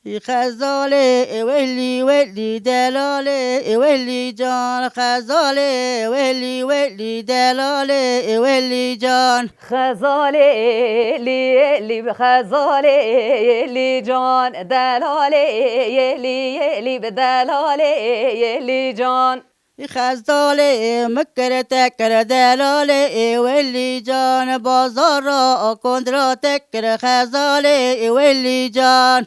خزاله ولی ولی دلاله ولی جان خزاله ولی ولی دلاله ولی جان خزاله لی لی خزاله لی جان دلاله لی لی بدلاله لی جان خزاله مکر تکر دلاله ولی جان بازار را کندرا تکر خزاله ولی جان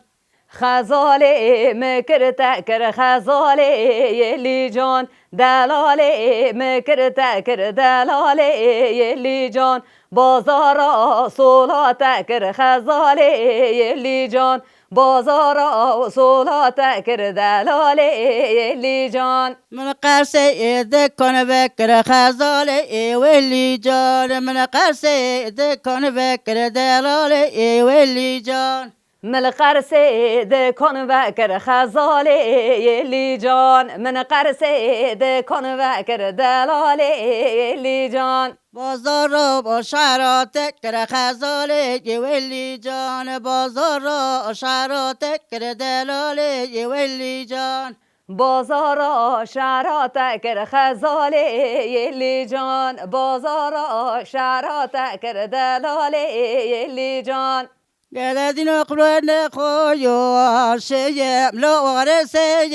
خزاله مکر تکر خزاله لی جان دلاله مکر تکر دلاله لی جان بازارا صولا تکر خزاله لی جان بازارا صولا تکر دلاله لی جان من قرصه دکان بکر خزاله ولی جان من قرصه دکان بکر دلاله ولی جان من قرصه دکن وکر خزاله لی جان من قرصه دکن وکر دلاله لی جان بازار را با شهرات کر خزاله ولی جان بازار را شهرات کر دلاله ولی جان بازارا شهرات کر خزاله لی جان بازارا شهرات کر دلاله لی جان قلدين قلوان خويو شيم لو ورسير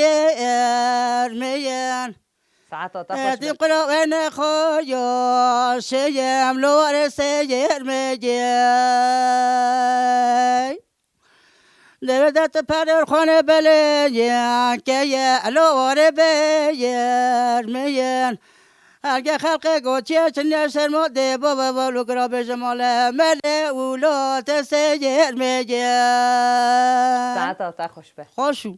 ميان ساعات قلدين تخش قلوان خويو شيم لو ورسير ميان لردت پر خانه بلیان که یه لو وربیر ميان اگه خلق گوچه چنین شرمده بابا بالو کرا به جمال مله اولاد سیر میگه ساعات تخش خوشو